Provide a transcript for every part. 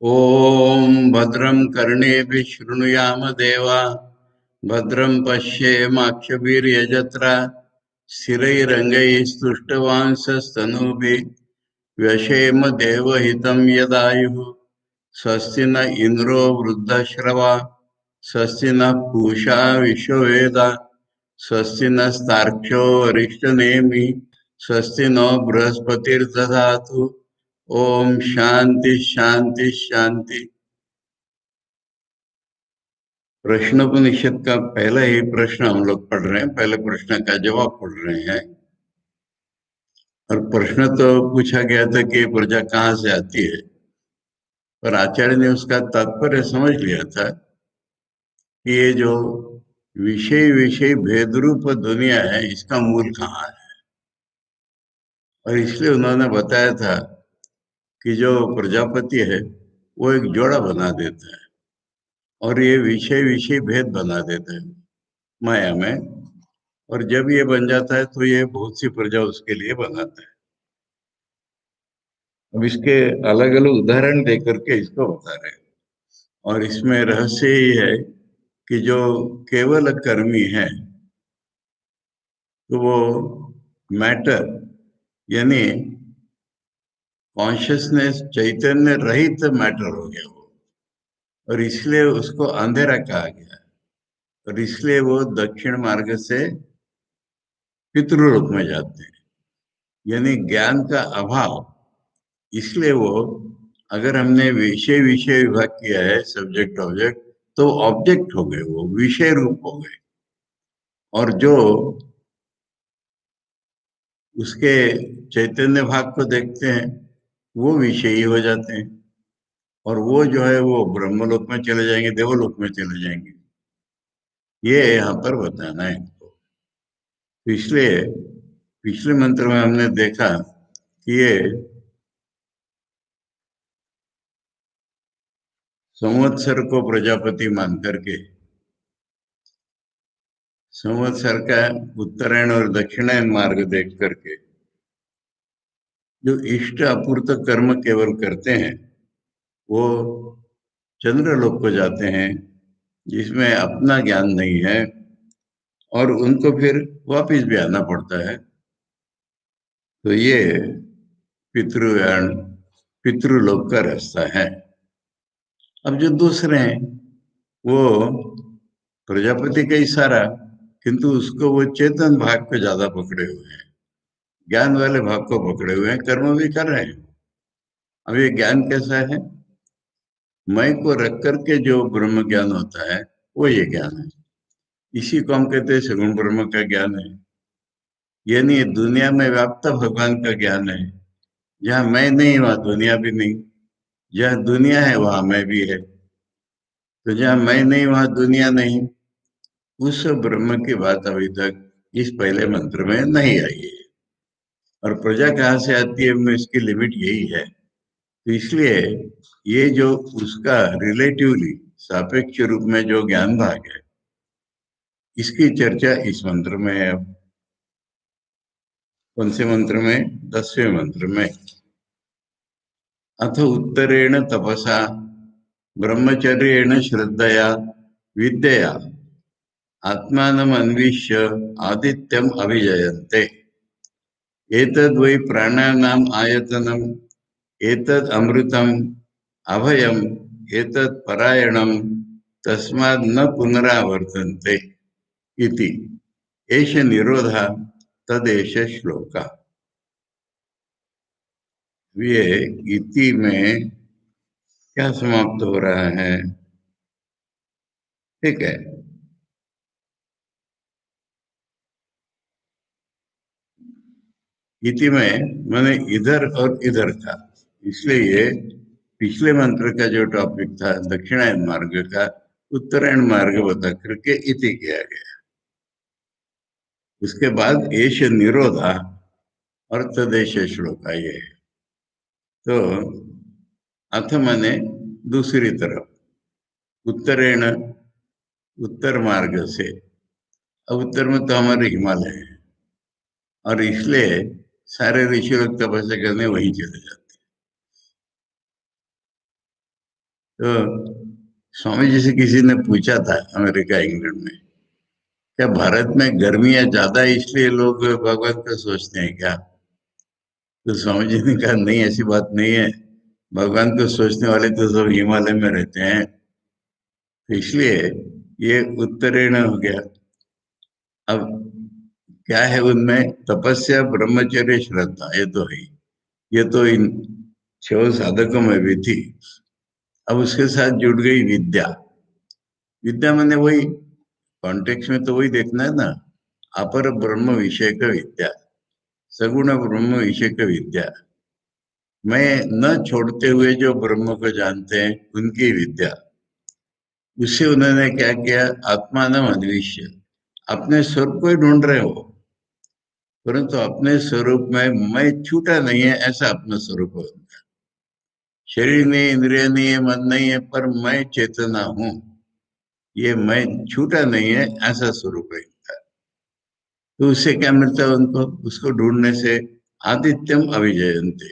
ॐ भद्रं कर्णेभिः शृणुयाम देवा भद्रं पश्येमाक्षभिर्यजत्रा स्थिरैरङ्गैस्तुष्टवांसस्तनूभिः व्यशेम देवहितं यदायुः स्वस्ति न इन्द्रो वृद्धश्रवा स्वस्ति नः पूषा विश्ववेदा स्वस्ति नस्तार्क्ष्यो अरिष्टनेमिः स्वस्ति नो बृहस्पतिर्दधातु। ओम शांति शांति शांति। प्रश्नोपनिषद का पहला ही प्रश्न हम लोग पढ़ रहे हैं, पहले प्रश्न का जवाब पढ़ रहे हैं। और प्रश्न तो पूछा गया था कि प्रजा कहाँ से आती है, पर आचार्य ने उसका तात्पर्य समझ लिया था कि ये जो विषय विषय भेद रूप दुनिया है, इसका मूल कहाँ है। और इसलिए उन्होंने बताया था कि जो प्रजापति है वो एक जोड़ा बना देता है और ये विषय विषय भेद बना देता है माया में। और जब ये बन जाता है तो ये बहुत सी प्रजा उसके लिए बनाता है। अब इसके अलग अलग उदाहरण दे करके इसको बता रहे हैं। और इसमें रहस्य ये है कि जो केवल कर्मी है तो वो मैटर यानी कॉन्शियसनेस चैतन्य रहित मैटर हो गया वो, और इसलिए उसको अंधेरा कहा गया। और इसलिए वो दक्षिण मार्ग से पितृलोक में जाते हैं, यानी ज्ञान का अभाव। इसलिए वो, अगर हमने विषय विषय विभाग किया है सब्जेक्ट ऑब्जेक्ट, तो ऑब्जेक्ट हो गए, वो विषय रूप हो गए। और जो उसके चैतन्य भाग को देखते हैं वो विषयी हो जाते हैं, और वो जो है वो ब्रह्मलोक में चले जाएंगे, देवलोक में चले जाएंगे। ये यहाँ पर बताना है इनको। तो इसलिए पिछले मंत्र में हमने देखा कि ये संवत्सर को प्रजापति मान करके, संवत्सर का उत्तरायण और दक्षिणायन मार्ग देख करके जो इष्ट अपूर्त कर्म केवल करते हैं वो चंद्रलोक को जाते हैं, जिसमें अपना ज्ञान नहीं है, और उनको फिर वापिस भी आना पड़ता है। तो ये पितृयान पितृलोक का रास्ता है। अब जो दूसरे हैं वो प्रजापति का इशारा, किंतु उसको वो चेतन भाग को ज्यादा पकड़े हुए हैं, ज्ञान वाले भाग को पकड़े हुए हैं, कर्म भी कर रहे हैं। अब ये ज्ञान कैसा है? मैं को रख करके जो ब्रह्म ज्ञान होता है वो ये ज्ञान है। इसी को हम कहते हैं सगुण ब्रह्म का ज्ञान है। यानी दुनिया में व्याप्त भगवान का ज्ञान है। जहाँ मैं नहीं वहां दुनिया भी नहीं, जहाँ दुनिया है वहां मैं भी है। तो जहाँ मैं नहीं वहां दुनिया नहीं। उस ब्रह्म की बात अभी तक इस पहले मंत्र में नहीं आई है। और प्रजा कहाँ से आती है, में इसकी लिमिट यही है। तो इसलिए ये जो उसका रिलेटिवली सापेक्ष रूप में जो ज्ञान भाग है, इसकी चर्चा इस मंत्र में है। कौन से मंत्र में? 10वें मंत्र में। अथ उत्तरेण तपसा ब्रह्मचर्येण श्रद्धया विद्यया आत्मानम् अन्विष्य आदित्यम अभिजयन्ते। एतद् वै प्राणानाम् आयतनम् एतद् अमृतम् अभयम् एतत् परायणम् तस्माद् न पुनरावर्तन्ते इति। एष निरोधः तदेष श्लोका। ये इति में क्या समाप्त हो रहा है? ठीक है, इति में मैंने इधर और इधर था, इसलिए ये पिछले मंत्र का जो टॉपिक था दक्षिणायन मार्ग का, उत्तरायण मार्ग बता करके इति किया गया। उसके बाद एश निरोधा और तदेश श्लोक ये है। तो अथ माने दूसरी तरफ, उत्तरेण उत्तर मार्ग से। अब उत्तर में तो हमारे हिमालय है, और इसलिए सारे ऋषि लोग तपस्या करने वहीं चले जाते तो स्वामी जी से किसी ने पूछा था अमेरिका इंग्लैंड में, क्या भारत में गर्मियां ज्यादा है इसलिए लोग भगवान को सोचते हैं क्या? तो स्वामी जी ने कहा नहीं, ऐसी बात नहीं है। भगवान को सोचने वाले तो सब हिमालय में रहते हैं, तो इसलिए ये उत्तरायण हो गया। अब क्या है उनमें? तपस्या, ब्रह्मचर्य, श्रद्धा, ये तो है ही। ये तो इन 6 साधकों में भी थी। अब उसके साथ जुड़ गई विद्या। विद्या मैंने वही कॉन्टेक्स्ट में तो वही देखना है ना, अपर ब्रह्म विषय का विद्या, सगुण ब्रह्म विषय का विद्या, मैं न छोड़ते हुए जो ब्रह्म को जानते हैं उनकी विद्या। उससे उन्होंने क्या किया? आत्मान अन्विष्य, अपने स्वरूप को ही ढूंढ रहे हो, परंतु अपने स्वरूप में मैं छूटा नहीं है, ऐसा अपना स्वरूप है। शरीर नहीं, इंद्रिय नहीं है, मन नहीं है, पर मैं चेतना हूं, ये मैं छूटा नहीं है, ऐसा स्वरूप है इनका। तो उससे क्या मिलता है उनको? उसको ढूंढने से आदित्यम अभिजयंते,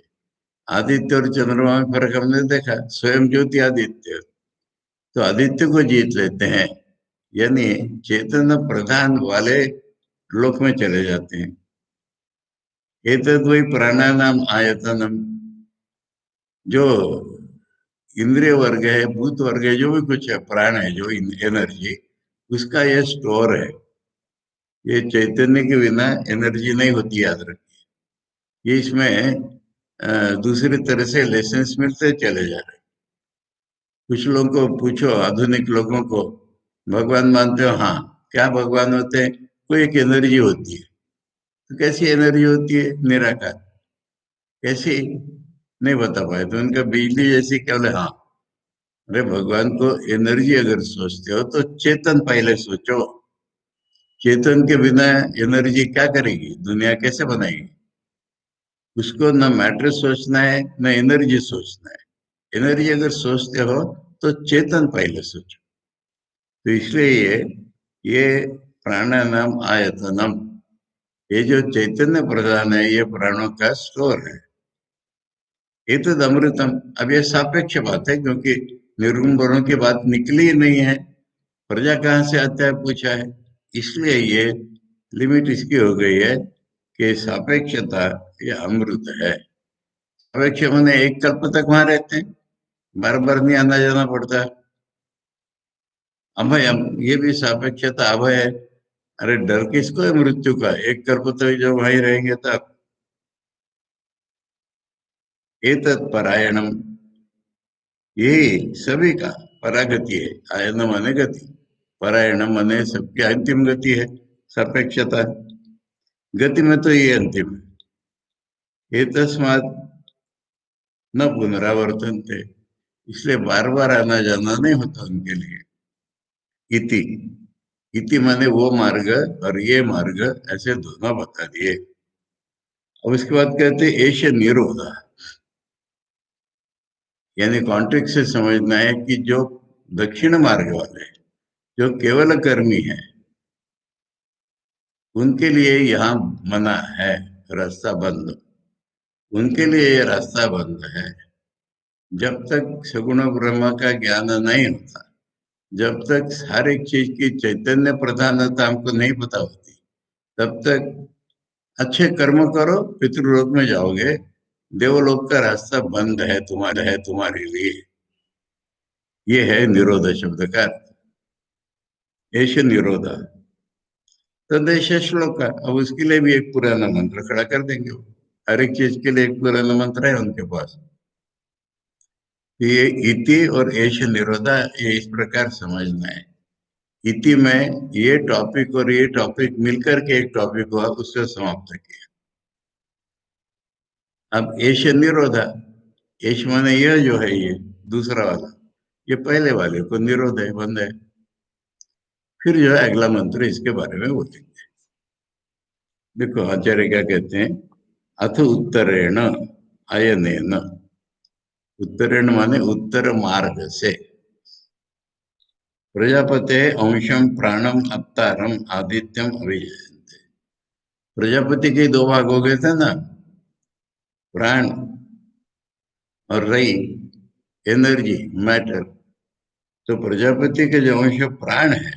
आदित्य और चंद्रमा में फर्क हमने देखा, स्वयं ज्योति आदित्य, तो आदित्य को जीत लेते हैं, यानी चेतन प्रधान वाले लोक में चले जाते हैं। एतद वही प्राणानाम आयतनम, जो इंद्रिय वर्ग है, भूत वर्ग है, जो भी कुछ है, प्राण है, जो एनर्जी, उसका ये स्टोर है। ये चैतन्य के बिना एनर्जी नहीं होती, याद रखिए। ये इसमें दूसरी तरह से लेसन्स मिलते चले जा रहे हैं। कुछ लोगों को पूछो, आधुनिक लोगों को, भगवान मानते हो? हाँ। क्या भगवान होते हैं? कोई एक एनर्जी होती है। तो कैसी एनर्जी होती है? निराकार। कैसी? नहीं बता पाए तो उनका बिजली जैसी केवल, हाँ। अरे भगवान को एनर्जी अगर सोचते हो तो चेतन पहले सोचो। चेतन के बिना एनर्जी क्या करेगी? दुनिया कैसे बनाएगी? उसको न मैटर सोचना है, न एनर्जी सोचना है। एनर्जी अगर सोचते हो तो चेतन पहले सोचो। तो इसलिए ये प्राणानाम आयतनम, ये जो चैतन्य प्रधान है, ये प्राणों का स्टोर है। ये तो अमृतम। अब ये सापेक्ष बात है, क्योंकि निर्गुण गुणों की बात निकली ही नहीं है। प्रजा कहाँ से आता है पूछा है, इसलिए ये लिमिट इसकी हो गई है कि सापेक्षता ये अमृत है। सापेक्ष मैंने एक कल्प तक वहां रहते हैं, बार बार नहीं आना जाना पड़ता। अभय, ये भी सापेक्षता अभय है। अरे डर किसको है मृत्यु का? एक कल्प तो जब वहीं रहेंगे तब। एतत् परायणम, ये सभी का परागति है। आयन माने गति, परायण माने सबकी अंतिम गति है, सापेक्षता। गति में तो ये अंतिम है। ये तस्मात न पुनरावर्तन थे, इसलिए बार बार आना जाना नहीं होता उनके लिए। इति, इति माने वो मार्ग और ये मार्ग, ऐसे दोनों बता दिए। अब इसके बाद कहते एश निरोध, यानी कॉन्टेक्स्ट से समझना है कि जो दक्षिण मार्ग वाले, जो केवल कर्मी है, उनके लिए यहाँ मना है, रास्ता बंद। उनके लिए ये रास्ता बंद है। जब तक सगुण ब्रह्म का ज्ञान नहीं होता, जब तक हर एक चीज की चैतन्य प्रधानता हमको नहीं पता होती, तब तक अच्छे कर्म करो, पितृलोक में जाओगे, देवलोक का रास्ता बंद है तुम्हारे लिए। ये है निरोध शब्द का अर्थ। ऐश निरोध तदेश श्लोक, अब उसके लिए भी एक पुराना मंत्र खड़ा कर देंगे वो। हर एक चीज के लिए एक पुराना मंत्र है उनके पास। ये इति और ऐश निरोधा, ये इस प्रकार समझना है। इति में ये टॉपिक और ये टॉपिक मिलकर के एक टॉपिक हुआ, उससे समाप्त किया। अब ऐश निरोधा, ऐश माने यह जो है, ये दूसरा वाला, ये पहले वाले को निरोध है, बंद है। फिर जो है अगला मंत्र इसके बारे में बोलेंगे। देखो आचार्य क्या कहते हैं, अथ उत्तरेण अयनेन, उत्तरेण माने उत्तर मार्ग से, प्रजापते अंशम प्राणम अवतारम आदित्यम अभिजयन्ते। प्रजापति के दो भाग हो गए थे ना, प्राण और रई। Energy, matter. तो प्रजापति के जो अंश प्राण है,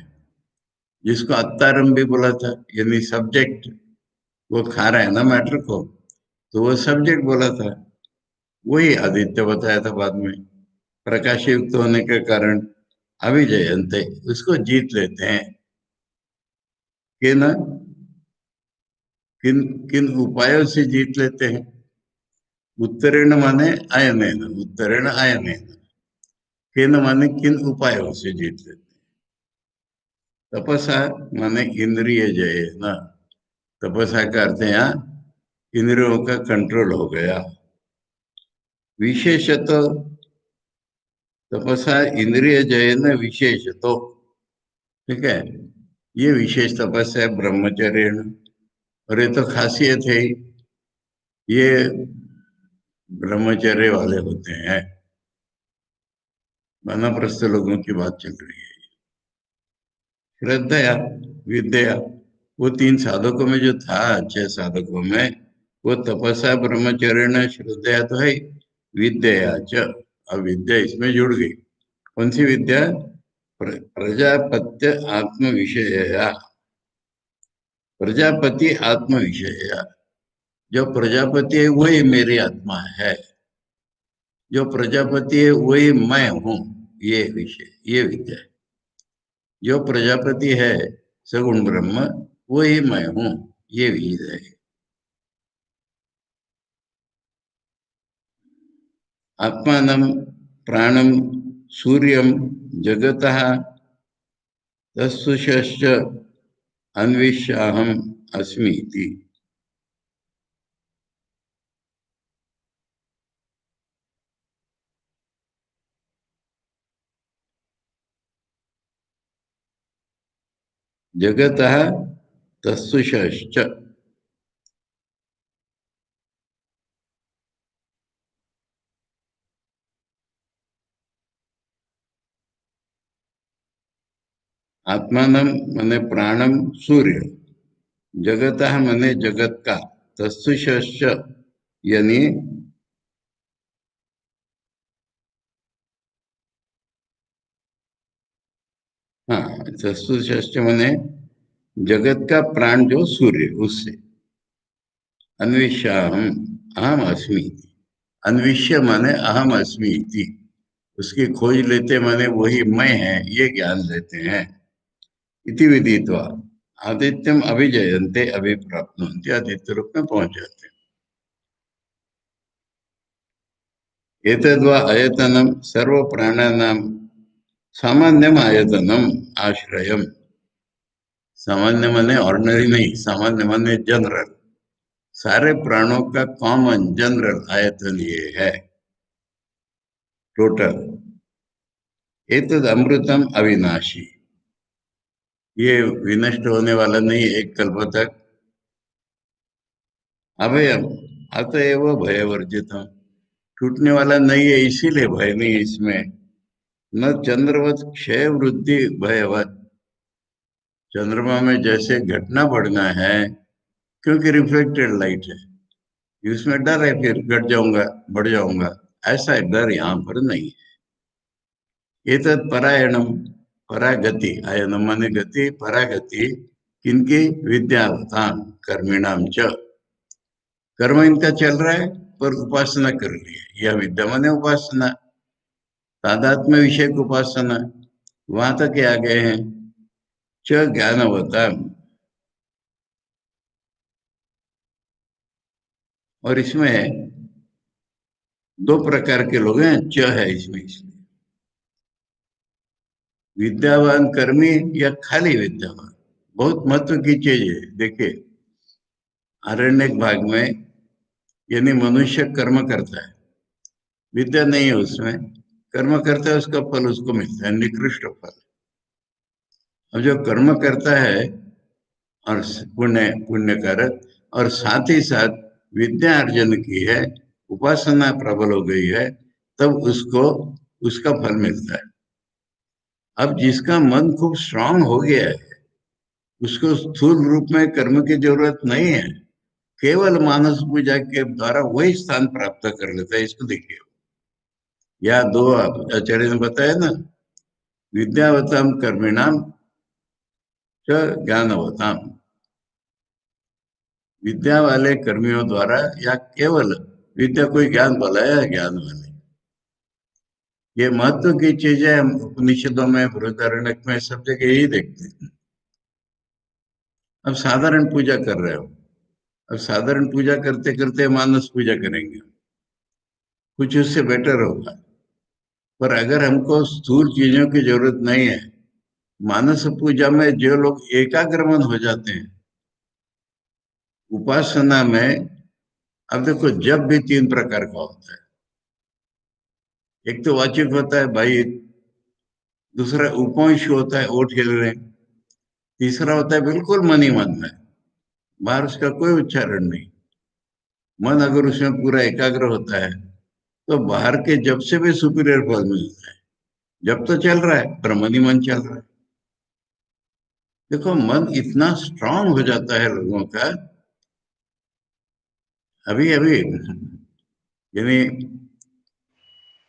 जिसको अत्तारम भी बोला था, यानी सब्जेक्ट, वो खा रहा है ना मैटर को, तो वो सब्जेक्ट बोला था। वही आदित्य बताया था बाद में, प्रकाश युक्त होने के कारण अभिजयंते, उसको जीत लेते हैं। कि ना, किन किन उपायों से जीत लेते हैं? उत्तरेण माने आयनेन, उत्तरेण आयनेन। किन माने किन उपायों से जीत लेते हैं? तपसा माने इंद्रिय जय ना। तपसा का अर्थ है यहाँ इंद्रियों का कंट्रोल हो गया। विशेषतो तपसा इंद्रिय जय न विशेषतो, ठीक है। ये विशेष तपस्या है ब्रह्मचर्य। और ये तो खासियत है ही, ये ब्रह्मचर्य वाले होते हैं। वानप्रस्थ लोगों की बात चल रही है। श्रद्धया, विद्या, वो तीन साधकों में जो था, 6 साधकों में, वो तपस्या ब्रह्मचर्य श्रद्धया तो है। विद्या च, अब विद्या इसमें जुड़ गई। कौन सी विद्या? प्रजापत्य आत्म विषया। प्रजापति आत्म विषया, जो प्रजापति है वही मेरी आत्मा है, जो प्रजापति है वही मैं हूं, ये विषय, ये विद्या है। जो प्रजापति है सगुण ब्रह्म, वही मैं हूं, ये विद्या है। आत्मानं प्राणं सूर्यं जगतः तत्सुषश्च अन्विष्याहम् अस्मि इति। जगतः तत्सुषश्च, आत्मानं मने प्राणम सूर्य, जगतः मने जगत का, तत्सुषश्च यानी, हाँ, तत्सुषश्च मने जगत का प्राण जो सूर्य, उससे। अन्विष्याहम, अहम अस्मि। अन्विष्य माने अहम अस्मि इति, उसकी खोज लेते माने वही मैं है, ये ज्ञान लेते हैं। इति विदित्वा आदित्यम अभिजयन्ते, अभिप्राप्नुवन्ति, आदित्य रूप में पहुंच जाते हैं। एतद्वा आयतनम सर्व प्राणानाम सामान्यम आयतनम आश्रयम। सामान्य माने ऑर्डिनरी नहीं, सामान्य माने जनरल। सारे प्राणों का कॉमन जनरल आयतन ये है, टोटल। एतद अमृतम अविनाशी, ये विनष्ट होने वाला नहीं, एक कल्प तक। अभयम, अतएव भयवर्जितम, टूटने वाला नहीं है, इसीलिए भय नहीं है इसमें। न चंद्रवत क्षय वृद्धि भयवत, चंद्रमा में जैसे घटना बढ़ना है, क्योंकि रिफ्लेक्टेड लाइट है, इसमें डर है फिर घट जाऊंगा, बढ़ जाऊंगा, ऐसा डर यहाँ पर नहीं है। एतत् परायणम, परागति, आयनम माने गति, परागति, किनकी? विद्यावतान कर्मिणाम च, कर्म इनका चल रहा है पर उपासना कर रही है, यह विद्या माने उपासना, तादात्म्य विषय की उपासना, वहां तक आ गए हैं। च ज्ञानवता, और इसमें दो प्रकार के लोग हैं, च है इसमें, इसलिए विद्यावान कर्मी या खाली विद्यावान, बहुत महत्व की चीज है। देखिए, आरण्यक भाग में, यानी मनुष्य कर्म करता है, विद्या नहीं है उसमें, कर्म करता है, उसका फल उसको मिलता है, निकृष्ट फल। अब जो कर्म करता है और पुण्य पुण्य कारक, और साथ ही साथ विद्या अर्जन की है, उपासना प्रबल हो गई है, तब उसको उसका फल मिलता है। अब जिसका मन खूब स्ट्रांग हो गया है, उसको स्थूल रूप में कर्म की जरूरत नहीं है, केवल मानस पूजा के द्वारा वही स्थान प्राप्त कर लेता है। इसको देखिए, या दो आचार्य ने बताया ना, विद्यावताम कर्मिणाम च ज्ञानवताम, विद्या वाले कर्मियों द्वारा या केवल विद्या, कोई ज्ञान वाला या ज्ञान वाले, ये महत्व की चीजें हम उपनिषदों में, बृहदारण्यक में, सब जगह यही देखते हैं। अब साधारण पूजा कर रहे हो, अब साधारण पूजा करते करते मानस पूजा करेंगे, कुछ उससे बेटर होगा। पर अगर हमको स्थूल चीजों की जरूरत नहीं है, मानस पूजा में जो लोग एकाग्र मन हो जाते हैं, उपासना में, अब देखो जब भी तीन प्रकार का होता है। एक तो वाचिक होता है भाई, दूसरा उपवंश होता है, ओठ हिल रहे हैं, तीसरा होता है बिल्कुल मन ही मन में, बाहर उसका कोई उच्चारण नहीं। मन अगर उसमें पूरा एकाग्र होता है तो बाहर के जब से भी सुपीरियर फल मिलता है। जब तो चल रहा है पर मन ही मन चल रहा है। देखो मन इतना स्ट्रांग हो जाता है लोगों का। अभी अभी यानी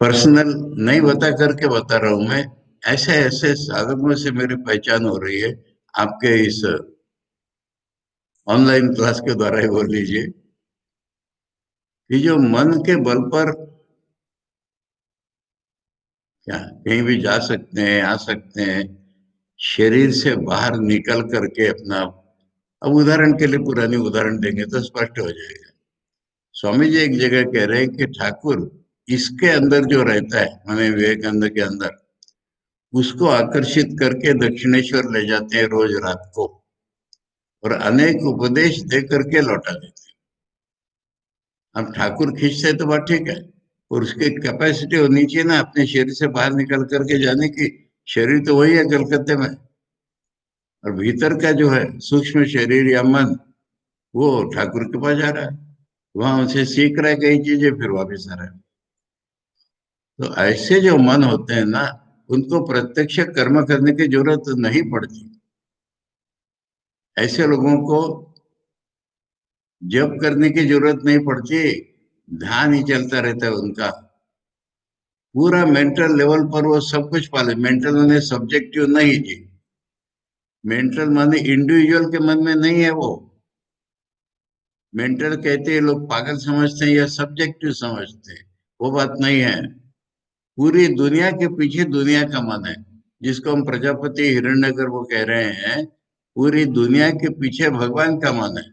पर्सनल नहीं बता करके बता रहा हूं मैं, ऐसे ऐसे साधकों से मेरी पहचान हो रही है, आपके इस ऑनलाइन क्लास के द्वारा ही बोल लीजिए, कि जो मन के बल पर क्या कहीं भी जा सकते हैं, आ सकते हैं, शरीर से बाहर निकल करके अपना, अब उदाहरण के लिए पुरानी उदाहरण देंगे तो स्पष्ट हो जाएगा। स्वामी जी एक जगह कह रहे हैं कि ठाकुर इसके अंदर जो रहता है, माने विवेकानंद के अंदर, उसको आकर्षित करके दक्षिणेश्वर ले जाते हैं रोज रात को, और अनेक उपदेश दे करके लौटा देते हैं। अब ठाकुर खींचते तो बात ठीक है, और उसकी कैपेसिटी होनी चाहिए ना अपने शरीर से बाहर निकल करके जाने की। शरीर तो वही है कलकत्ते में, और भीतर का जो है सूक्ष्म शरीर या मन, वो ठाकुर के पास जा रहा है, वहां उनसे सीख रहा है कई चीजें, फिर वापस आ रहा है। तो ऐसे जो मन होते हैं ना, उनको प्रत्यक्ष कर्म करने की जरूरत नहीं पड़ती। ऐसे लोगों को जप करने की जरूरत नहीं पड़ती, ध्यान ही चलता रहता है उनका। पूरा मेंटल लेवल पर वो सब कुछ पाले, मेंटल माने सब्जेक्टिव नहीं जी, मेंटल माने इंडिविजुअल के मन में नहीं है वो। मेंटल कहते हैं लोग, पागल समझते हैं या सब्जेक्टिव समझते हैं, वो बात नहीं है। पूरी दुनिया के पीछे दुनिया का मन है, जिसको हम प्रजापति हिरण्यगर वो कह रहे हैं। पूरी दुनिया के पीछे भगवान का मन है,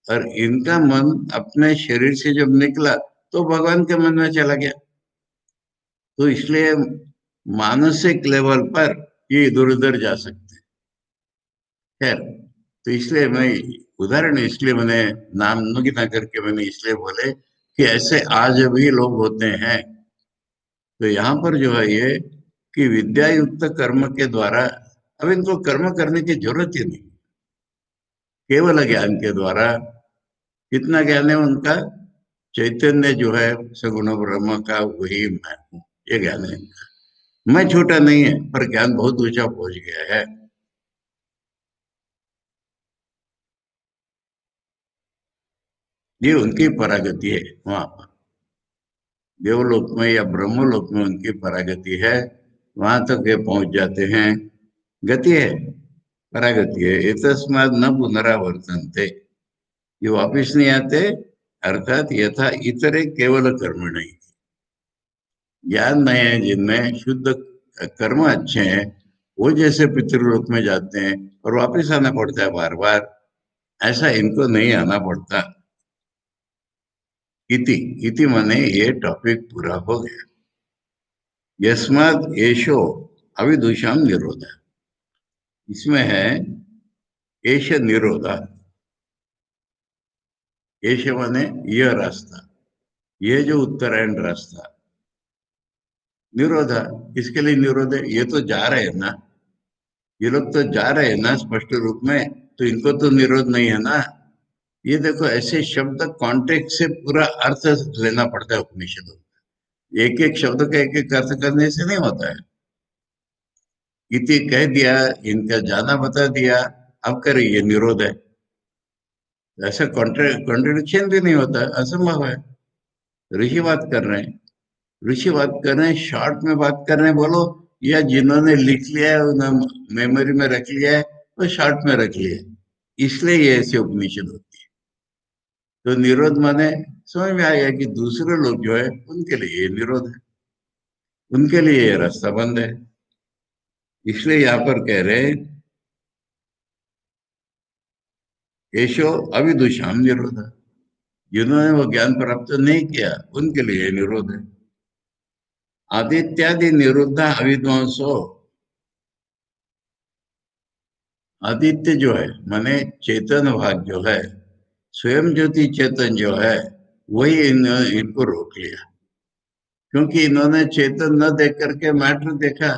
और इनका मन अपने शरीर से जब निकला तो भगवान के मन में चला गया। तो इसलिए मानसिक लेवल पर ये इधर उधर जा सकते हैं। खैर, तो इसलिए मैं उदाहरण इसलिए मैंने नाम न गिना करके मैंने इसलिए बोले कि ऐसे आज भी लोग होते हैं। तो यहाँ पर जो है ये कि विद्या युक्त कर्म के द्वारा, अब इनको कर्म करने की जरूरत ही नहीं, केवल ज्ञान के द्वारा। कितना ज्ञान है उनका? चैतन्य जो है सगुण ब्रह्म का, वही मैं हूँ, ये ज्ञान है। मैं छोटा नहीं है, पर ज्ञान बहुत ऊंचा पहुंच गया है। ये उनकी परागति है, वहां पर देवलोक में या ब्रह्मलोक में उनकी परागति है। वहां तक ये पहुंच जाते हैं। गति है, परागति है। एतस्माद् न पुनरावर्तन्ते, ये वापिस नहीं आते। अर्थात यथा इतरे केवल कर्म नहीं, ज्ञान नए हैं जिनमें, शुद्ध कर्म अच्छे हैं, वो जैसे पितृलोक में जाते हैं और वापिस आना पड़ता है बार बार, ऐसा इनको नहीं आना पड़ता। इति इति माने ये टॉपिक पूरा हो गया। यस्मात् एषो अविदुषाम निरोध, इसमें है एष निरोध। एष माने यह रास्ता, ये जो उत्तरायण रास्ता, निरोध, किसके लिए निरोध है? ये तो जा रहे हैं ना, ये लोग तो जा रहे हैं ना स्पष्ट रूप में, तो इनको तो निरोध नहीं है ना। ये देखो ऐसे शब्द कॉन्टेक्स्ट से पूरा अर्थ लेना पड़ता है उपनिषदों में। एक एक शब्द का एक एक अर्थ करने से नहीं होता है। इति कह दिया, इनका जाना बता दिया, अब करिए निरोध है, ऐसा कॉन्ट्रडिक्शन भी नहीं होता, असंभव है। ऋषि बात कर रहे हैं, ऋषि बात कर रहे हैं, शॉर्ट में बात कर रहे हैं बोलो, या जिन्होंने लिख लिया है उन्होंने मेमोरी में रख लिया है तो शॉर्ट में रख लिया है, इसलिए ये ऐसे उपनिषद होती है। तो निरोध माने समझ में आएगा कि दूसरे लोग जो है उनके लिए ये निरोध है, उनके लिए ये रास्ता बंद है। इसलिए यहाँ पर कह रहे हैं केशो अविदुषाम निरोध, जिन्होंने वो ज्ञान प्राप्त नहीं किया उनके लिए निरोध है। आदित्यादि निरुद्ध अविद्वांसो, आदित्य जो है माने चेतन भाग जो है, स्वयं ज्योति चेतन जो है, वही इनको रोक लिया, क्योंकि इन्होंने चेतन न देख करके मैटर देखा,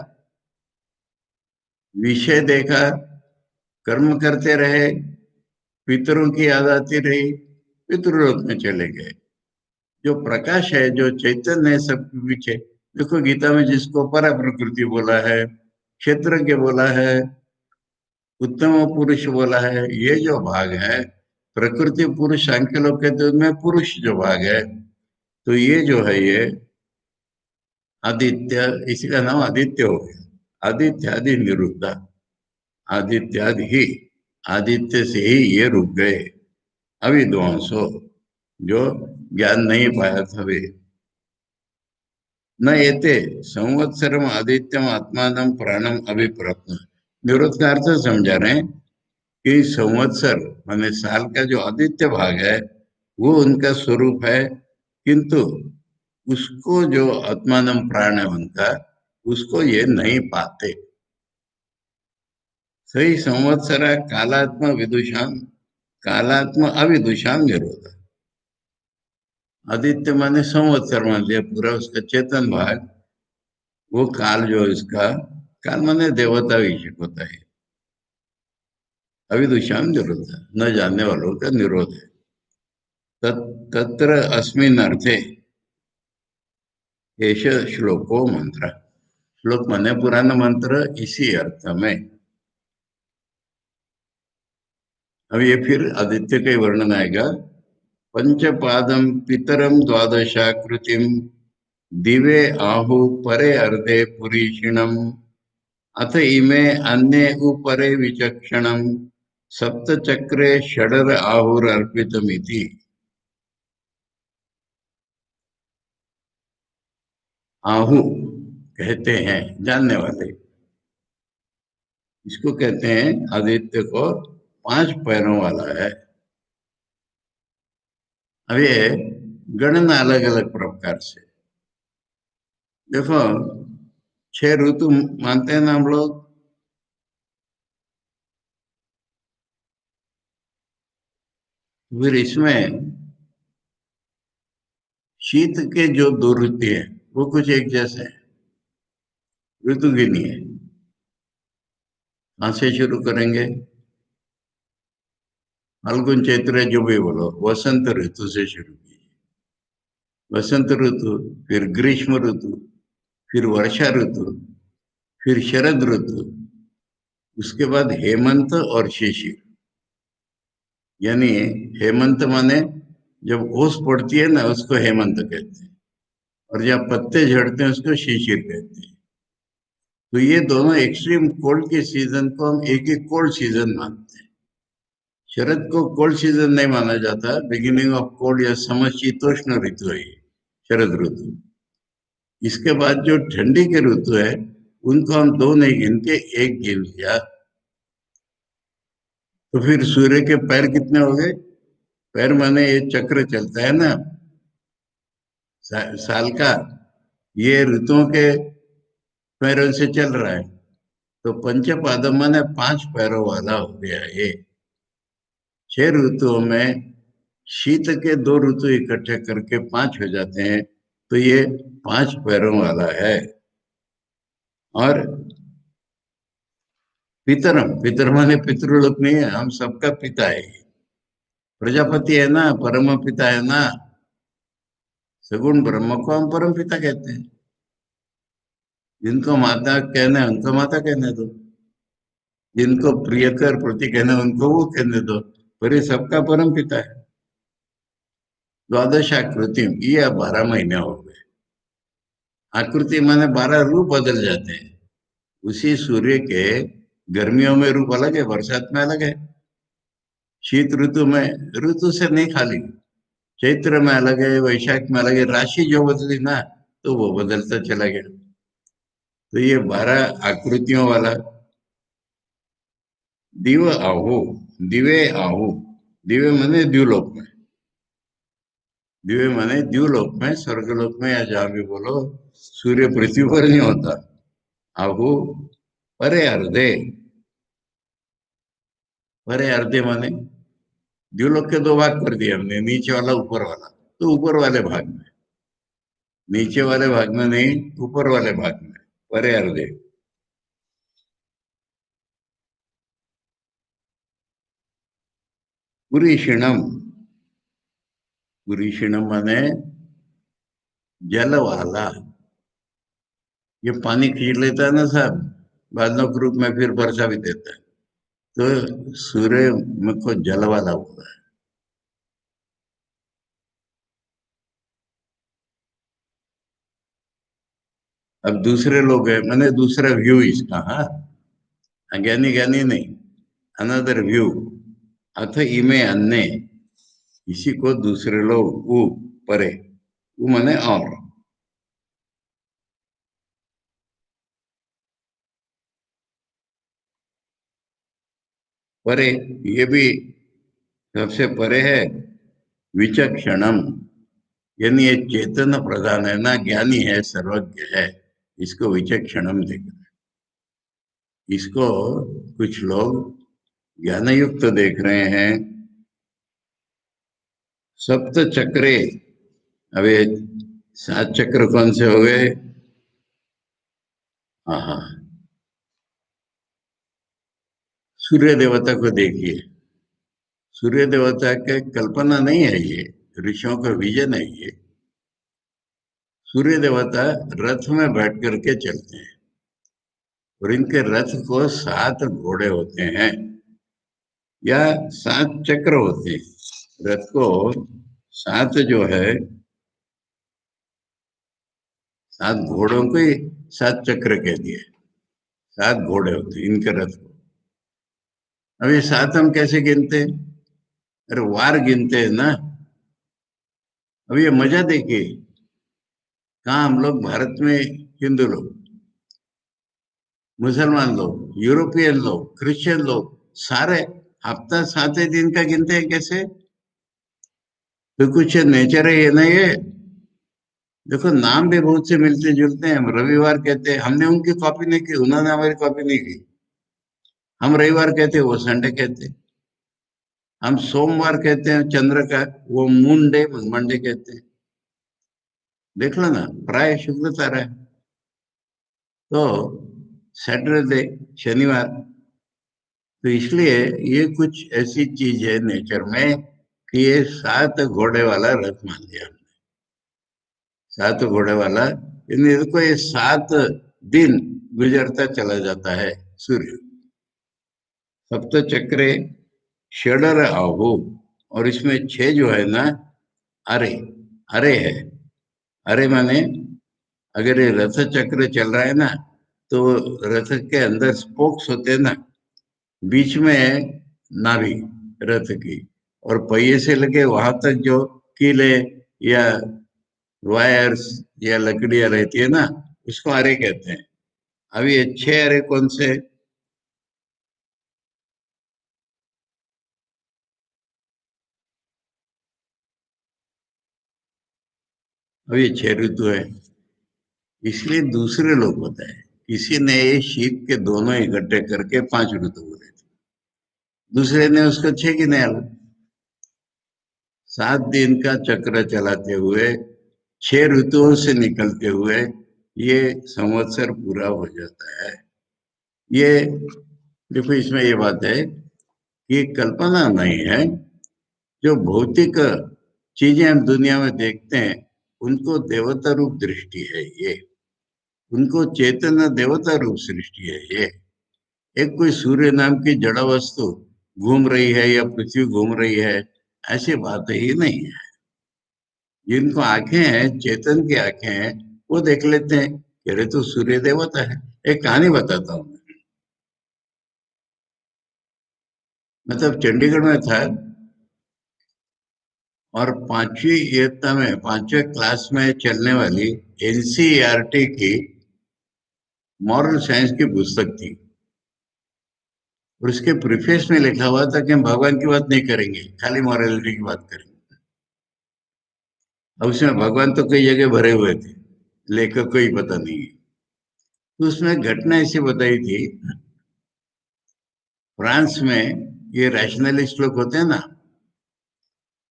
विषय देखा, कर्म करते रहे, पितरों की याद आती रही, पितृलोक में चले गए। जो प्रकाश है, जो चैतन्य है सबके पीछे, देखो गीता में जिसको परा प्रकृति बोला है, क्षेत्रज्ञ बोला है, उत्तम पुरुष बोला है, ये जो भाग है प्रकृति पुरुष सांख्य लोग कहते हैं उनमें पुरुष जो भाग है, तो ये जो है ये आदित्य, इसी का नाम आदित्य हो गया। आदित्यादि निरुद्ध, आदित्यादि ही, आदित्य से ही ये रुक गए। अविद्वांसो, जो ज्ञान नहीं पाया था वे। न एते संवत्सरम आदित्यम आत्मानम प्राणम अभिप्रत्न, निरुद्ध का अर्थ समझा रहे हैं कि संवत्सर माने साल का जो आदित्य भाग है वो उनका स्वरूप है, किंतु उसको जो आत्मानम प्राण है उनका, उसको ये नहीं पाते। सही संवत्सर कालात्म विदुषाम, कालात्म अविदुषाम निरोध। आदित्य माने संवत्सर मान लिया पूरा उसका चेतन भाग, वो काल जो है उसका, काल माने देवता विषय होता है, अविदुषाम निरोध, न जानने वालों का निरोध है। तत्र अस्मिन् अर्थे एष श्लोको मंत्र, श्लोक माने पुराना मंत्र, इसी अर्थ में। अब ये फिर आदित्य का वर्णन आएगा। पंचपादम पितरम द्वादशाकृतिम दिवे आहु परे अर्धे पुरीषिणम अथ इमे अन्ये उपरे विचक्षणम सप्तचक्रे षडर आहुरर्पितमिति। आहु कहते हैं जानने वाले, इसको कहते हैं आदित्य को 5 पैरों वाला है। अब ये गणना अलग अलग प्रकार से, देखो 6 ऋतु मानते हैं ना हम लोग, फिर इसमें शीत के जो 2 ऋतु है वो कुछ एक जैसे हैं, ऋतु गिनी है। कहाँ से शुरू करेंगे? फाल्गुन चैत्र जो भी बोलो, वसंत ऋतु से शुरू कीजिए। वसंत ऋतु, फिर ग्रीष्म ऋतु, फिर वर्षा ऋतु, फिर शरद ऋतु, उसके बाद हेमंत और शिशिर। यानी हेमंत माने जब ओस पड़ती है ना उसको हेमंत कहते हैं, और जब पत्ते झड़ते हैं उसको शिशिर कहते हैं। तो ये दोनों एक्सट्रीम कोल्ड के सीजन को हम एक ही कोल्ड सीजन मानते हैं। शरद को कोल्ड सीजन नहीं माना जाता, बिगिनिंग ऑफ कोल्ड या समशीतोष्ण ऋतु है ये, शरद ऋतु। इसके बाद जो ठंडी के ऋतु है उनको हम 2 नहीं गिनते, एक गिन लिया। तो फिर सूर्य के पैर कितने हो गए? पैर माने ये चक्र चलता है ना साल का, ये ऋतुओं के पैरों से चल रहा है। तो पंचपादम माने 5 पैरों वाला हो गया ये। 6 ऋतुओं में शीत के 2 ऋतु इकट्ठे करके 5 हो जाते हैं, तो ये 5 पैरों वाला है। और पितरम, पितर माने पितृलोक नहीं है, हम सबका पिता है, प्रजापति है ना, परम पिता है ना, सगुण ब्रह्म को हम परम पिता कहते हैं। जिनको माता कहना है उनको माता कहने दो, जिनको प्रियकर प्रति कहना है उनको वो कहने दो, पर ये सबका परम पिता है। द्वादशाकृति, ये 12 महीने हो गए। आकृति माने 12 रूप बदल जाते हैं। उसी सूर्य के गर्मियों में रूप अलग है, बरसात में अलग है, शीत ऋतु में, ऋतु से नहीं खाली, चैत्र में अलग है, वैशाख में अलग है, राशि जो बदली ना तो वो बदलता चला गया। तो ये 12 आकृतियों वाला दिव आहु, दिवे आहु, दिवे माने द्युलोक में, दिव्य माने द्युलोक में, स्वर्गलोक में, या जहां भी बोलो, सूर्य पृथ्वी पर नहीं होता। आहु परे अर्धे, परे अर्धे माने द्युलोक के दो भाग कर दिए हमने, नीचे वाला ऊपर वाला, तो ऊपर वाले भाग में, नीचे वाले भाग में नहीं, ऊपर वाले भाग में, परे अर्धे। पुरीषिणम, पुरीषिणम माने जल वाला। ये पानी खींच लेता है ना साहब, बादलों के रूप में, फिर वर्षा भी देता है, तो सूर्य में को जल वाला होता है। अब दूसरे लोग हैं, मैंने दूसरा व्यू इसका, हाँ, अज्ञानी ज्ञानी नहीं, अनदर व्यू, अथ इमे अन्य, इसी को दूसरे लोग ऊ, परे, ऊ माने और, परे, ये भी सबसे परे है। विचक्षणम, यानी ये चेतन प्रधान है ना, ज्ञानी है, सर्वज्ञ है, इसको विचक्षणम देख, इसको कुछ लोग ज्ञान युक्त देख रहे हैं। सप्त चक्रे, अब ये 7 चक्र कौन से हो गए? हाँ हाँ, सूर्य देवता को देखिए, सूर्य देवता के कल्पना नहीं है ये, ऋषियों का विजन है ये। सूर्य देवता रथ में बैठ करके चलते हैं, और इनके रथ को 7 घोड़े होते हैं, या 7 चक्र होते हैं। रथ को 7 जो है, 7 घोड़ों को ही 7 चक्र कह दिए, 7 घोड़े होते हैं इनके रथ को। अब ये 7 हम कैसे गिनते हैं? अरे वार गिनते हैं ना। अब ये मजा देखिए, कहाँ हम लोग भारत में हिंदू लोग, मुसलमान लोग, यूरोपियन लोग, क्रिश्चियन लोग, सारे हफ्ता 7 दिन का गिनते हैं कैसे? तो कुछ नेचर है ये, नहीं है? देखो नाम भी बहुत से मिलते जुलते हैं, हम रविवार कहते हैं, हमने उनकी कॉपी नहीं की, उन्होंने हमारी कॉपी नहीं की। हम रविवार कहते हैं, वो संडे कहते हैं। हम सोमवार कहते हैं चंद्र का, वो मून डे मंडे कहते हैं। देख लो ना, प्राय शुक्र तारा है, तो सैटरडे शनिवार। तो इसलिए ये कुछ ऐसी चीज है नेचर में कि ये 7 घोड़े वाला रथ मान लिया हमने, 7 घोड़े वाला, इनको ये 7 दिन गुजरता चला जाता है सूर्य। सप्त चक्रे षडर आहु, और इसमें 6 जो है ना, अरे, अरे है, अरे माने, अगर ये रथ चक्र चल रहा है ना, तो रथ के अंदर स्पोक्स होते हैं ना, बीच में है नाभि रथ की, और पहिए से लगे वहां तक जो कीले या वायर्स या लकड़ियां रहती है ना, उसको अरे कहते हैं। अब ये 6 अरे कौन से? अब ये 6 ऋतु है, इसलिए दूसरे लोग बताए, किसी ने ये शीत के दोनों इकट्ठे करके 5 ऋतु बोले थे, दूसरे ने उसको 6 गिनाया। 7 दिन का चक्र चलाते हुए, 6 ऋतुओं से निकलते हुए ये संवत्सर पूरा हो जाता है। ये देखो, इसमें ये बात है कि कल्पना नहीं है, जो भौतिक चीजें हम दुनिया में देखते हैं, उनको देवता रूप दृष्टि है ये, उनको चेतन देवता रूप सृष्टि है ये। एक कोई सूर्य नाम की जड़ वस्तु घूम रही है या पृथ्वी घूम रही है, ऐसी बात ही नहीं है। जिनको आंखें हैं, चेतन की आंखें हैं, वो देख लेते हैं कि अरे तो सूर्य देवता है। एक कहानी बताता हूँ। मतलब चंडीगढ़ में था, और पांचवी इयत्ता में, पांचवे क्लास में चलने वाली एनसीईआरटी की मॉरल साइंस की पुस्तक थी। और उसके प्रीफेस में लिखा हुआ था कि हम भगवान की बात नहीं करेंगे, खाली मॉरलिटी की बात करेंगे। अब उसमें भगवान तो कई जगह भरे हुए थे, लेखक को ही पता नहीं है। तो उसमें घटना ऐसी बताई थी, फ्रांस में ये रैशनलिस्ट लोग होते हैं ना,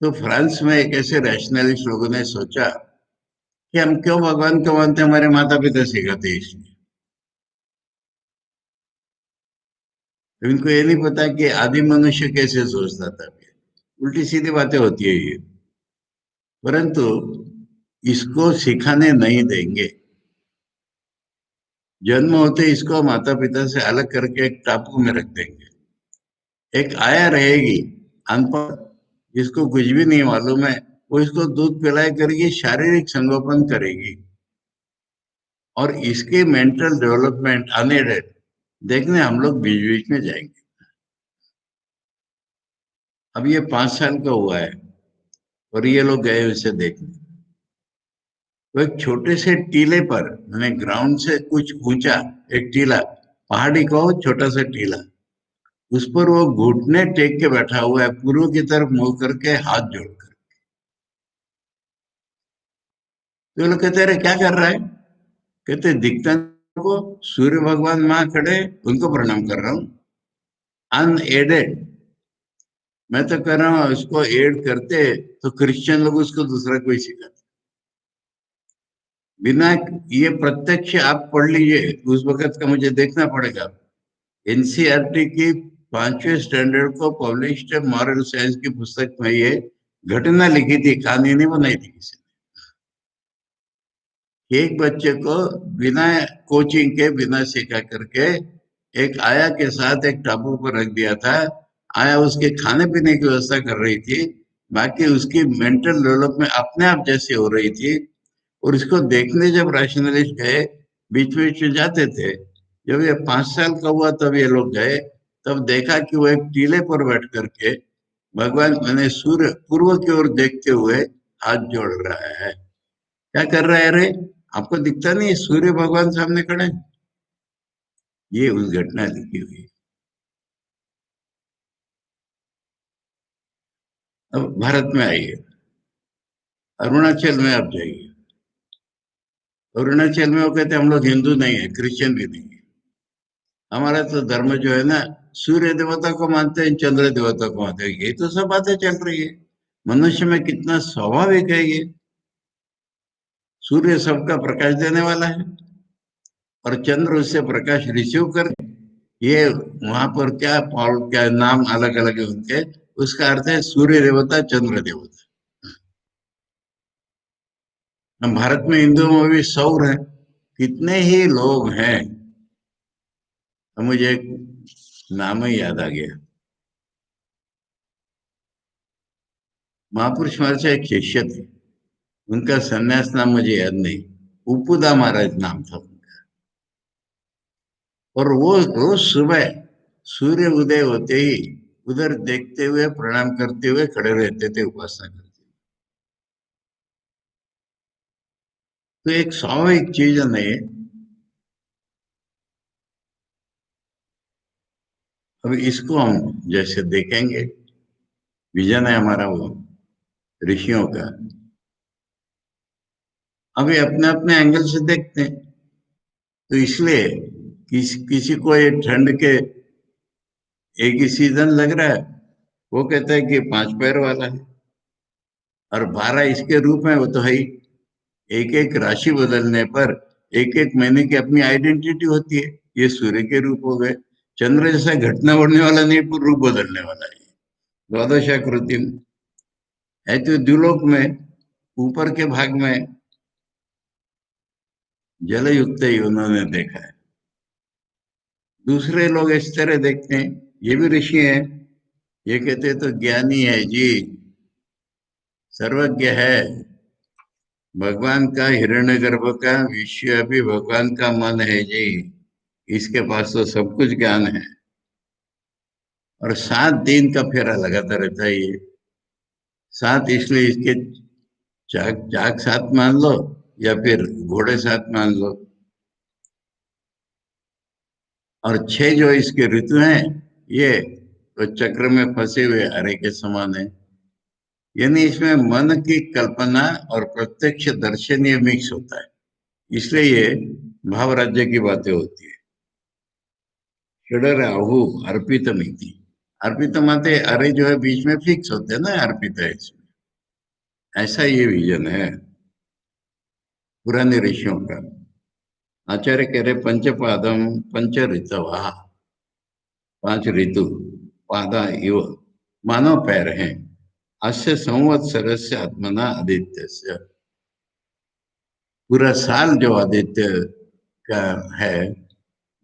तो फ्रांस में एक ऐसे रैशनलिस्ट लोगों ने सोचा कि हम क्यों भगवान को मानते हैं, हमारे माता पिता सिखाते हैं इसलिए। इनको ये नहीं पता कि आदि मनुष्य कैसे सोचता था। उल्टी सीधी बातें होती है ये। परंतु इसको सिखाने नहीं देंगे। जन्म होते इसको माता पिता से अलग करके एक टापू में रख देंगे। एक आया रहेगी, अनपढ़, जिसको कुछ भी नहीं मालूम है, वो इसको दूध पिलाए करेगी, शारीरिक संगोपन करेगी, और इसके मेंटल डेवलपमेंट अनएडेड देखने हम लोग बीच बीच में जाएंगे। अब ये 5 साल का हुआ है, और ये लोग गए उसे देखने। वो एक छोटे से टीले पर, मैंने ग्राउंड से कुछ ऊंचा, एक टीला, पहाड़ी का हो छोटा सा टीला, उस पर वो घुटने टेक के बैठा हुआ है, पूर्व की तरफ मुंह करके, हाथ जोड़कर। तो ये लोग कहते हैं, अरे क्या कर रहा है? कहते दिखता नहीं को, सूर्य भगवान वहां खड़े, उनको प्रणाम कर रहा हूँ, अनएडेड। मैं तो कह रहा हूँ उसको एड करते तो क्रिश्चियन लोग उसको दूसरा कोई सिखाते। बिना, ये प्रत्यक्ष आप पढ़ लीजिए, उस वक्त का मुझे देखना पड़ेगा। एनसीईआरटी की 5वें स्टैंडर्ड को पब्लिश्ड मॉरल साइंस की पुस्तक में ये घटना लिखी थी, कहानी नहीं बनाई थी किसी ने। एक बच्चे को बिना कोचिंग के, बिना सिखा करके, एक आया के साथ एक टापू पर रख दिया था। आया उसके खाने पीने की व्यवस्था कर रही थी, बाकी उसकी मेंटल डेवलपमेंट अपने आप जैसे हो रही थी। और इसको देखने जब रैशनलिस्ट गए, बीच बीच में जाते थे, जब ये 5 साल का हुआ तब ये लोग गए, तब देखा कि वो एक टीले पर बैठ करके भगवान, मैंने सूर्य पूर्व की ओर देखते हुए हाथ जोड़ रहा है। क्या कर रहा है रे? आपको दिखता नहीं सूर्य भगवान सामने खड़े? ये उस घटना लिखी हुई है। अब भारत में आइए, अरुणाचल में आप जाइए। अरुणाचल में वो कहते हैं हम लोग हिंदू नहीं है, क्रिश्चियन भी नहीं है। हमारा तो धर्म जो है ना, सूर्य देवता को मानते हैं, चंद्र देवता को मानते हैं। ये तो सब बातें चल रही है। मनुष्य में कितना स्वाभाविक है ये। सूर्य सबका प्रकाश देने वाला है, और चंद्र उससे प्रकाश रिसीव कर, ये वहां पर क्या पॉल, क्या नाम अलग अलग है उनके, उसका अर्थ है सूर्य देवता, चंद्र देवता। हम भारत में हिंदुओं में भी सौर है, कितने ही लोग हैं। अब मुझे एक नाम ही याद आ गया, महापुरुष महाराज से एक शिष्य थे, उनका सन्यास नाम मुझे याद नहीं, उपुदा महाराज नाम था उनका। और वो रोज सुबह सूर्य उदय होते ही उधर देखते हुए, प्रणाम करते हुए खड़े रहते थे, उपासना करते। तो एक स्वाभाविक चीज नहीं। अब इसको हम जैसे देखेंगे, विजन है हमारा वो ऋषियों का, अभी अपने अपने एंगल से देखते हैं। तो इसलिए किसी को ये ठंड के एक ही सीजन लग रहा है, वो कहता है कि 5 पैर वाला है, और 12 इसके रूप में, वो तो है ही। एक एक राशि बदलने पर एक एक महीने की अपनी आइडेंटिटी होती है। ये सूर्य के रूप हो गए। चंद्र जैसा घटना बढ़ने वाला नहीं, पर रूप बदलने वाला है। द्वादशाकृति है तो द्युलोक में, ऊपर के भाग में जल युक्त ही उन्होंने देखा है। दूसरे लोग इस तरह देखते हैं, ये भी ऋषि हैं, ये कहते हैं तो ज्ञानी है जी, सर्वज्ञ है। भगवान का हिरण्यगर्भ का विषय भी भगवान का मन है जी। इसके पास तो सब कुछ ज्ञान है। और 7 दिन का फेरा लगाता रहता है ये। सात इसलिए इसके चाक चाक सात मान लो या फिर घोड़े सात मान लो। और 6 जो इसके ऋतु हैं ये तो चक्र में फंसे हुए हरे के समान है। यानी इसमें मन की कल्पना और प्रत्यक्ष दर्शन ये मिक्स होता है। इसलिए ये भाव राज्य की बातें होती है। षड राहु अर्पित मिति। अर्पित माते अरे जो है बीच में फिक्स होते हैं ना, अर्पित है इसमें। ऐसा ये विजन है पुराने ऋषियों का। आचार्य कह रहे पंचपादम पंच ऋतवा, 5 ऋतु पादा इव मानव पैर हैं। अस्य संवत्सर से आत्मना आदित्य से, पूरा साल जो आदित्य का है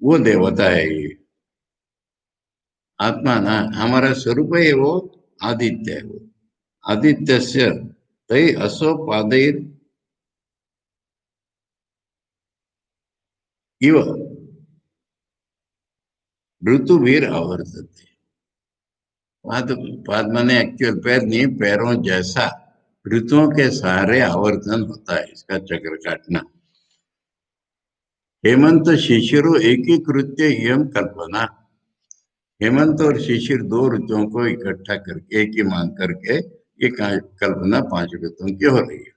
वो देवता है ये। आत्मा ना हमारा स्वरूप है वो, आदित्य है वो। आदित्य से तय असो पादैर इव ऋतुवीर आवर्तते। पाद पाद माने एक्चुअल पैर नहीं, पैरों जैसा ऋतुओं के सहारे आवर्तन होता है इसका चक्र काटना। हेमंत शिशिरो एकीकृत्य एवं कल्पना। हेमंत और शिशिर 2 ऋतुओं को इकट्ठा करके एक ही मान करके ये कल्पना 5 ऋतुओं की हो रही है।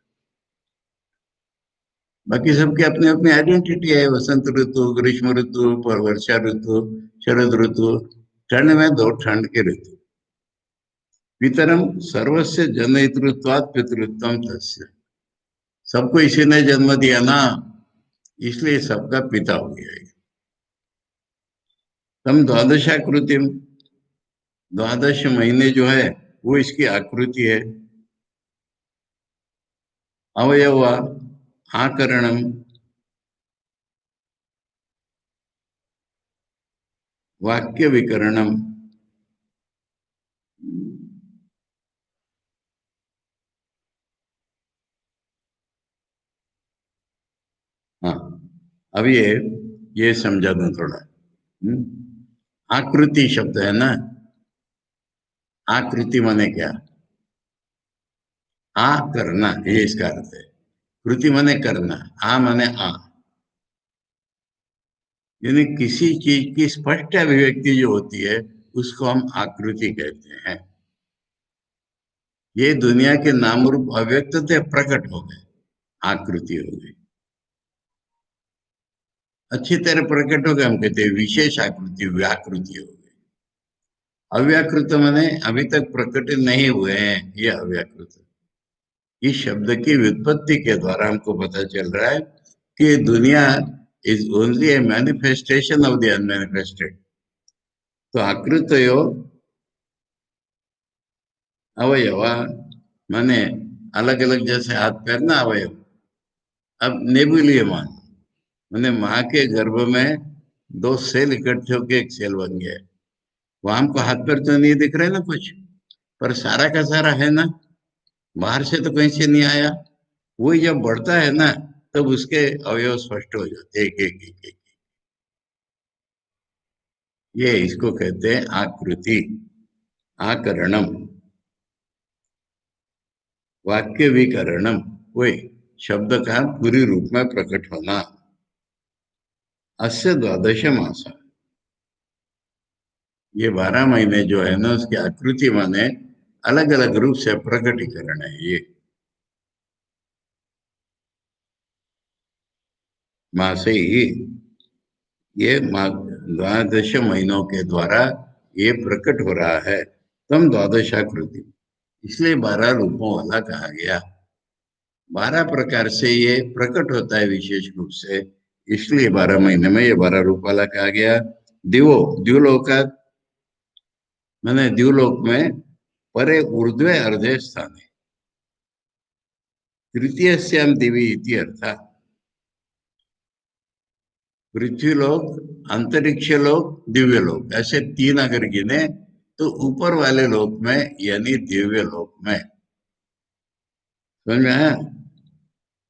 बाकी सबकी अपनी अपनी आइडेंटिटी है। वसंत ऋतु, ग्रीष्म ऋतु, वर्षा ऋतु, शरद ऋतु। ठंड में 2 ठंड के ऋतु। पितरम सर्वस्य जनयितृत्वात् पितृत्वम तस्य। सबको इसी ने जन्म दिया ना, इसलिए सबका पिता हो गया है। तम द्वादशाकृतिम, 12 महीने जो है वो इसकी आकृति है। अवयव आकरणम, वाक्य विकरणम। हाँ, अब ये समझा दूं थोड़ा। आकृति शब्द है ना, आकृति माने क्या? आ करना, ये इसका अर्थ है। कृति माने करना, आ माने आ। यानी किसी चीज की स्पष्ट अभिव्यक्ति जो होती है उसको हम आकृति कहते हैं। ये दुनिया के नाम रूप अव्यक्त थे, प्रकट हो गए, आकृति हो गई। अच्छी तरह प्रकट हो गए, हम कहते हैं विशेष आकृति, व्याकृति हो गई। अव्याकृत माने अभी तक प्रकट नहीं हुए हैं, ये अव्याकृत। इस शब्द की व्युत्पत्ति के द्वारा हमको पता चल रहा है कि दुनिया is only A manifestation of the unmanifested. तो आकृतयो अवयवा माने अलग अलग, जैसे हाथ पैर ना अवयव। अब नेबुलियम माने माँ के गर्भ में 2 सेल इकट्ठे होकर एक सेल बन गया। वहां हमको हाथ पैर तो नहीं दिख रहे ना कुछ, पर सारा का सारा है ना, बाहर से तो कहीं से नहीं आया। वही जब बढ़ता है ना तब उसके अवयव स्पष्ट हो जाते एक एक एक एक। ये इसको कहते हैं आकृति, आकरणम, वाक्य विकरणम। वही शब्द का पूरी रूप में प्रकट होना। अस्य 12 मास, ये 12 महीने जो है ना उसकी आकृति माने अलग अलग रूप से प्रकटीकरण है ये। मासे ही ये 12 महीनों के द्वारा ये प्रकट हो रहा है। तम द्वादशाकृति, इसलिए 12 रूपों वाला कहा गया। 12 प्रकार से ये प्रकट होता है विशेष रूप से, इसलिए 12 महीने में ये 12 रूप वाला कहा गया। दिवो द्युलोका मैंने द्युलोक में परे ऊर्ध्वे अर्धे स्थाने तृतीय श्याम दिवी इति अर्थ। पृथ्वी लोक, अंतरिक्ष लोक, दिव्य लोक, ऐसे 3 अगर गिने तो ऊपर वाले लोक में यानी दिव्य लोक में, समझ में आया?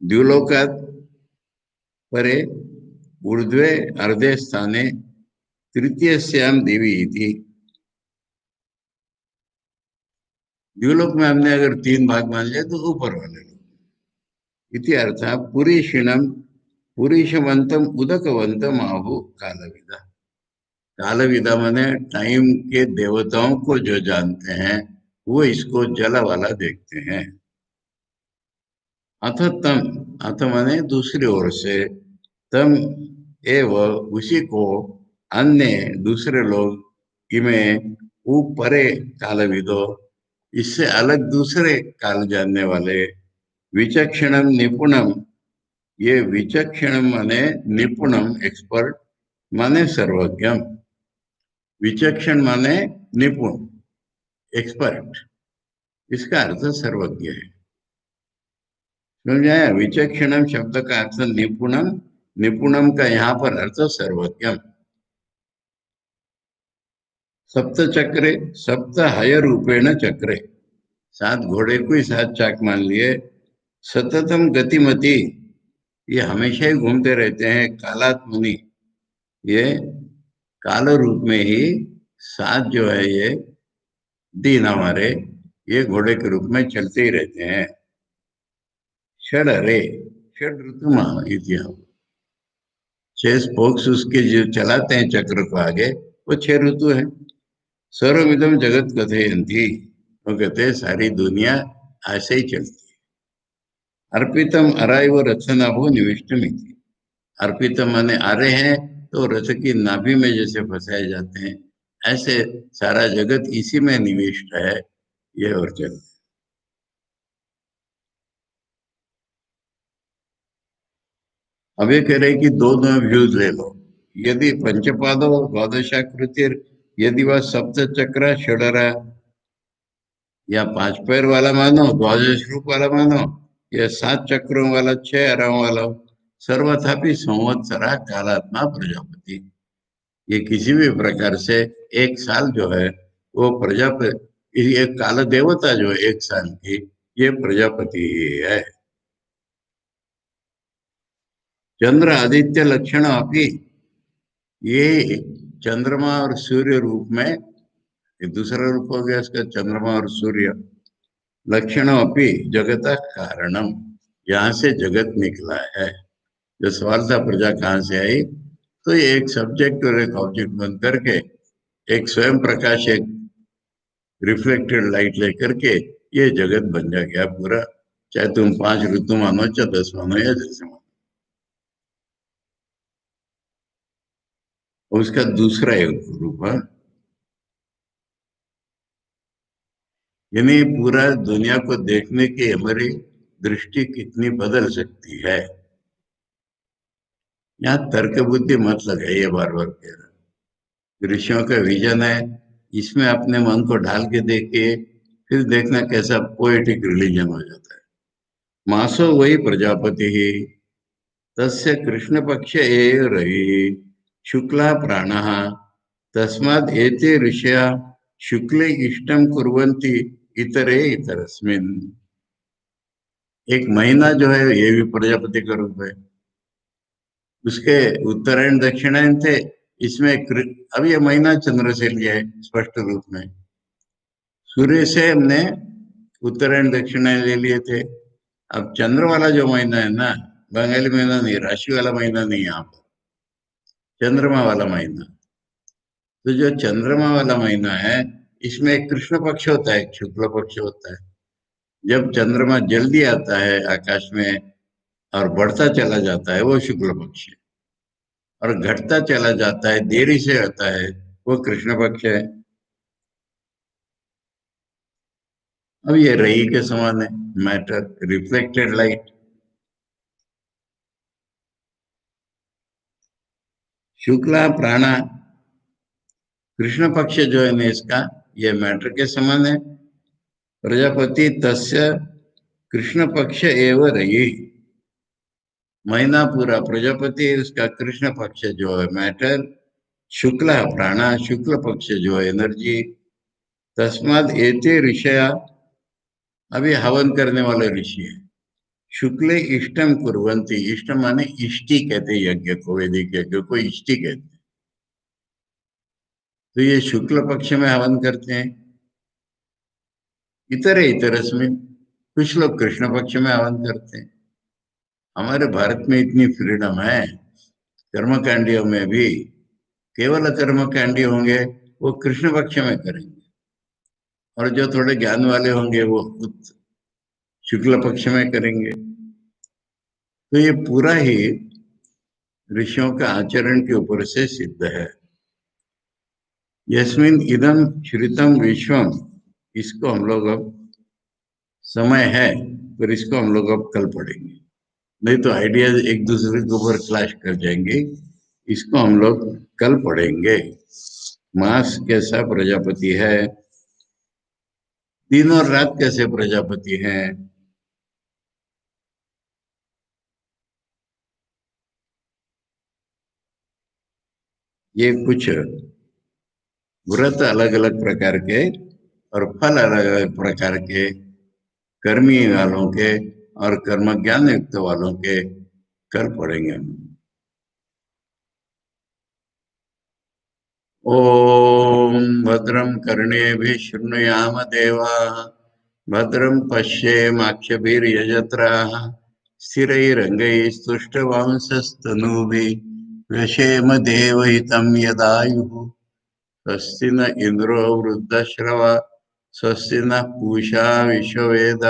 द्युलोकात् परे ऊर्ध्वे अर्धे स्थाने तृतीयस्याम देवी इति। द्युलोक में हमने अगर 3 भाग मान लिया तो ऊपर वाले लोग। इति अर्थ पुरीषिणम पुरीषवंतम उदकवंतम आहु कालविदा। कालविदा माने टाइम के देवताओं को जो जानते हैं वो इसको जल वाला देखते हैं। अथ तम, अथ माने दूसरी ओर से, तम एव उसी को, अन्य दूसरे लोग, इमें ऊपरे कालविदो इससे अलग दूसरे काल जानने वाले, विचक्षणम निपुणम, ये विचक्षणम माने निपुणम एक्सपर्ट, माने सर्वज्ञम, विचक्षण माने निपुण, एक्सपर्ट, इसका अर्थ सर्वज्ञ है। समझ आया? विचक्षणम शब्द का अर्थ निपुणम, निपुणम का यहाँ पर अर्थ सर्वज्ञम। सप्त चक्रे, सप्त हय रूपेण चक्रे, 7 घोड़े को ही 7 चाक मान लिए। सततम गतिमति, ये हमेशा ही घूमते रहते हैं। कालात मुनि, ये काल रूप में ही 7 जो है ये दिन हमारे, ये घोड़े के रूप में चलते ही रहते हैं। षड रे, षड ऋतुमा इतिहास, 6 स्पोक्स उसके जो चलाते हैं चक्र को आगे, वो 6 ऋतु है। सर्वमिदम जगत कथयंती, वो कहते हैं सारी दुनिया ऐसे ही चलती है। अर्पितम अराइव रचनाभो निविष्टम इति। अर्पितम माने आरे हैं तो रथ की नाभि में जैसे फंसाए जाते हैं, ऐसे सारा जगत इसी में निविष्ट है, ये और चल। अब ये कह रहे कि दो व्यूज ले लो। यदि पंचपादो द्वादशाकृतिर, यदि वह सप्त चक्र षडरा या 5 पैर वाला मानो, द्वादश रूप वाला मानो, या 7 चक्रों वाला, 6 अराओं वाला, सर्वथापि संवत्सरा कालात्मा प्रजापति, ये किसी भी प्रकार से एक साल जो है वो प्रजापति, ये काल देवता जो है एक साल की, ये प्रजापति ही है। चंद्र आदित्य लक्षण अपनी, ये चंद्रमा और सूर्य रूप में, ये दूसरा रूप हो गया इसका, चंद्रमा और सूर्य। लक्षण अपनी जगत कारणम, यहाँ से जगत निकला है। जो सवाल था प्रजा कहाँ से आई, तो ये एक सब्जेक्ट और एक ऑब्जेक्ट बन करके एक स्वयं प्रकाश, एक रिफ्लेक्टेड लाइट लेकर के ये जगत बन जा गया पूरा। चाहे तुम 5 ऋतु मानो, चाहे 10 मानो, या जैसे मानो। उसका दूसरा एक रूप है, यानी पूरा दुनिया को देखने की हमारी दृष्टि कितनी बदल सकती है। यहाँ तर्क बुद्धि मत लगाइए, ये बार बार कह रहा। ऋषियों का विजन है, इसमें अपने मन को ढाल के देखिए, फिर देखना कैसा पोएटिक रिलीजन हो जाता है। मासो वही प्रजापति ही, तस्य कृष्ण पक्ष एव रवि, शुक्ला प्राणः, तस्माद् एते ऋषया शुक्ले इष्टम कुर्वन्ति इतरे इतरस्मिन्। एक महीना जो है ये भी प्रजापति का रूप है। उसके उत्तरायण दक्षिणायन थे, इसमें अब ये महीना चंद्र से लिया है स्पष्ट रूप में। सूर्य से हमने उत्तरायण दक्षिणायन ले लिए थे। अब चंद्र वाला जो महीना है ना, बंगाली महीना नहीं, राशि वाला महीना नहीं, यहाँ पर चंद्रमा वाला महीना। तो जो चंद्रमा वाला महीना है, इसमें एक कृष्ण पक्ष होता है, एक शुक्ल पक्ष होता है। जब चंद्रमा जल्दी आता है आकाश में और बढ़ता चला जाता है, वो शुक्ल पक्ष है, और घटता चला जाता है, देरी से आता है, वो कृष्ण पक्ष है। अब ये रई के समान है, मैटर, रिफ्लेक्टेड लाइट। शुक्ला प्राणा, कृष्ण पक्ष जो है ना इसका, ये मैटर के समान है। प्रजापति तस्य कृष्ण पक्ष एव रई, महीना पूरा प्रजापति, उसका कृष्ण पक्ष जो है मैटर, शुक्ला प्राणा, शुक्ल पक्ष जो है एनर्जी। तस्माद एते ऋषया, अभी हवन करने वाले ऋषि है, शुक्ले इष्टम कुर्वन्ति, इष्ट माने इष्टि कहते हैं, यज्ञ को, वैदिक यज्ञ को इष्टि कहते हैं। तो ये शुक्ल पक्ष में हवन करते हैं, इतरे इतरस्मिन्, कुछ लोग कृष्ण पक्ष में हवन करते हैं। हमारे भारत में इतनी फ्रीडम है, कर्मकांडियों में भी केवल कर्मकांडी होंगे वो कृष्ण पक्ष में करेंगे, और जो थोड़े ज्ञान वाले होंगे वो शुक्ल पक्ष में करेंगे। तो ये पूरा ही ऋषियों का आचरण के ऊपर से सिद्ध है। यस्मिन इदम श्रितम विश्वम, इसको हम लोग अब, समय है पर इसको हम लोग अब कल पढ़ेंगे, नहीं तो आइडियाज एक दूसरे के ऊपर क्लैश कर जाएंगे। इसको हम लोग कल पढ़ेंगे। मास कैसा प्रजापति है, दिन और रात कैसे प्रजापति हैं, ये कुछ व्रत अलग अलग प्रकार के और फल अलग अलग प्रकार के, कर्मी वालों के और कर्म ज्ञान युक्त वालों के कल पढ़ेंगे हम। ओम भद्रम कर्णेभिः शृणुयाम देवाः, भद्रं पश्येमाक्षभिर्यजत्राः, स्थिरैरङ्गैस्तुष्टवंशस्तनूभिः, व्यशेम देवहितं यदायुः। स्वस्ति न इंद्रो वृद्धश्रवा, स्वस्ति न पूषा विश्ववेद,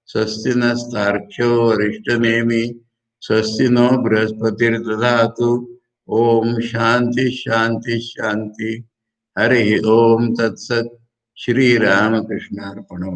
स्वस्ति नस्तार्क्ष्यो वरिष्ठनेमि, स्वस्ति नो बृहस्पतिर्दधातु। ओम शांति शांति शांति। हरि ओम तत्सत। श्री रामकृष्णार्पणमस्तु।